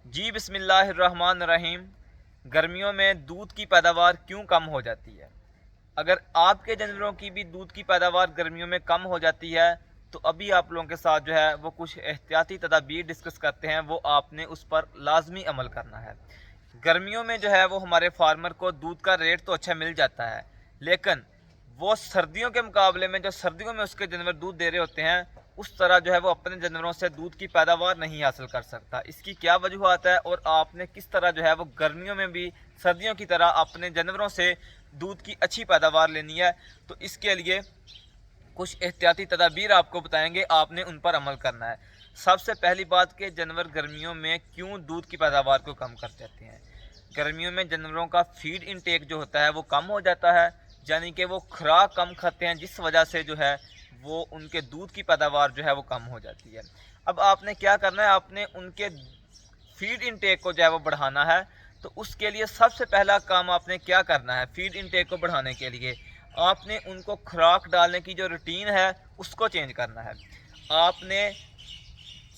जी बिस्मिल्लाहिर्रहमानिर्रहीम। गर्मियों में दूध की पैदावार क्यों कम हो जाती है? अगर आपके जानवरों की भी दूध की पैदावार गर्मियों में कम हो जाती है तो अभी आप लोगों के साथ जो है वो कुछ एहतियाती तदाबीर डिस्कस करते हैं, वो आपने उस पर लाजमी अमल करना है। गर्मियों में जो है वो हमारे फार्मर को दूध का रेट तो अच्छा मिल जाता है, लेकिन वो सर्दियों के मुकाबले में जो सर्दियों में उसके जानवर दूध दे रहे होते हैं उस तरह जो है वो अपने जानवरों से दूध की पैदावार नहीं हासिल कर सकता। इसकी क्या वजूहत है और आपने किस तरह जो है वो गर्मियों में भी सर्दियों की तरह अपने जानवरों से दूध की अच्छी पैदावार लेनी है, तो इसके लिए कुछ एहतियाती तदाबीर आपको बताएंगे, आपने उन पर अमल करना है। सबसे पहली बात कि जानवर गर्मियों में क्यों दूध की पैदावार को कम कर देते हैं। गर्मियों में जानवरों का फीड इनटेक जो होता है वो कम हो जाता है, यानी कि वो खुराक कम खाते हैं, जिस वजह से जो है वो उनके दूध की पैदावार जो है वो कम हो जाती है। अब आपने क्या करना है, आपने उनके फीड इनटेक को जो है वो बढ़ाना है। तो उसके लिए सबसे पहला काम आपने क्या करना है, फीड इनटेक को बढ़ाने के लिए आपने उनको खुराक डालने की जो रूटीन है उसको चेंज करना है। आपने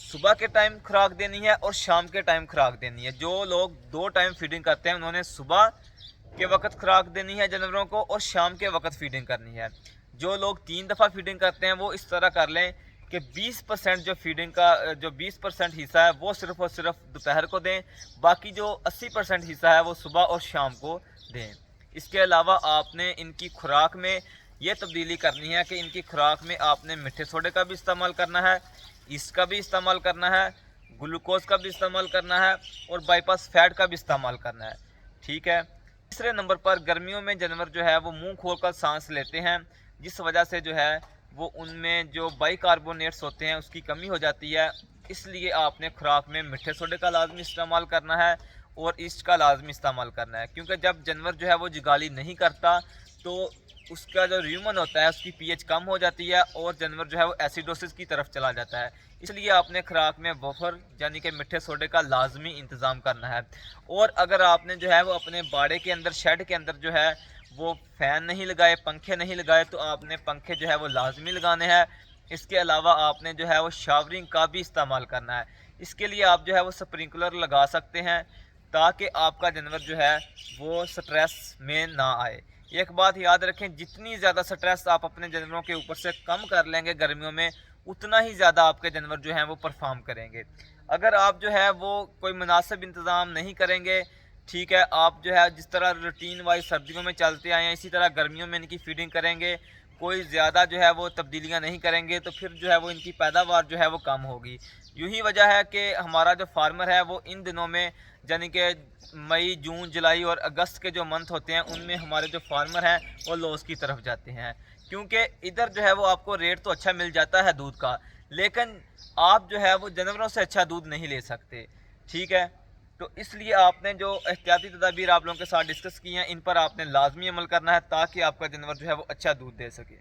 सुबह के टाइम खुराक देनी है और शाम के टाइम खुराक देनी है। जो लोग 2 टाइम फीडिंग करते हैं उन्होंने सुबह के वक्त खुराक देनी है जानवरों को और शाम के वक्त फीडिंग करनी है। जो लोग 3 दफ़ा फीडिंग करते हैं वो इस तरह कर लें कि 20% जो फीडिंग का जो 20% हिस्सा है वो सिर्फ़ और सिर्फ दोपहर को दें, बाकी जो 80% हिस्सा है वो सुबह और शाम को दें। इसके अलावा आपने इनकी खुराक में ये तब्दीली करनी है कि इनकी खुराक में आपने मीठे सोडे का भी इस्तेमाल करना है, इसका भी इस्तेमाल करना है, ग्लूकोज का भी इस्तेमाल करना है और बाईपास फैट का भी इस्तेमाल करना है। ठीक है। तीसरे नंबर पर गर्मियों में जानवर जो है वो मुंह खोलकर सांस लेते हैं, जिस वजह से जो है वो उनमें जो बाइकार्बोनेट्स होते हैं उसकी कमी हो जाती है। इसलिए आपने खुराक में मीठे सोडे का लाजमी इस्तेमाल करना है और ईस्ट का लाजमी इस्तेमाल करना है, क्योंकि जब जानवर जो है वो जुगाली नहीं करता तो उसका जो र्यूमन होता है उसकी पीएच कम हो जाती है और जानवर जो है वो एसिडोसिस की तरफ चला जाता है। इसलिए आपने खुराक में बफर यानी कि मीठे सोडे का लाजमी इंतज़ाम करना है। और अगर आपने जो है वो अपने बाड़े के अंदर, शेड के अंदर जो है वो फ़ैन नहीं लगाए, पंखे नहीं लगाए, तो आपने पंखे जो है वो लाजमी लगाने हैं। इसके अलावा आपने जो है वो शावरिंग का भी इस्तेमाल करना है। इसके लिए आप जो है वो स्प्रिंकलर लगा सकते हैं ताकि आपका जानवर जो है वो स्ट्रेस में ना आए। एक बात याद रखें, जितनी ज़्यादा स्ट्रेस आप अपने जानवरों के ऊपर से कम कर लेंगे गर्मियों में, उतना ही ज़्यादा आपके जानवर जो हैं वो परफॉर्म करेंगे। अगर आप जो है वो कोई मुनासिब इंतज़ाम नहीं करेंगे, ठीक है, आप जो है जिस तरह रूटीन वाइज सर्दियों में चलते आए हैं इसी तरह गर्मियों में इनकी फीडिंग करेंगे, कोई ज़्यादा जो है वो तब्दीलियाँ नहीं करेंगे, तो फिर जो है वो इनकी पैदावार जो है वो कम होगी। यही वजह है कि हमारा जो फार्मर है वो इन दिनों में यानी कि मई, जून, जुलाई और अगस्त के जो मंथ होते हैं उनमें हमारे जो फार्मर हैं वो लॉस की तरफ जाते हैं, क्योंकि इधर जो है वो आपको रेट तो अच्छा मिल जाता है दूध का, लेकिन आप जो है वो जानवरों से अच्छा दूध नहीं ले सकते। ठीक है। तो इसलिए आपने जो एहतियाती तदाबीर आप लोगों के साथ डिस्कस की हैं इन पर आपने लाजमी अमल करना है ताकि आपका जानवर जो है वो अच्छा दूध दे सके।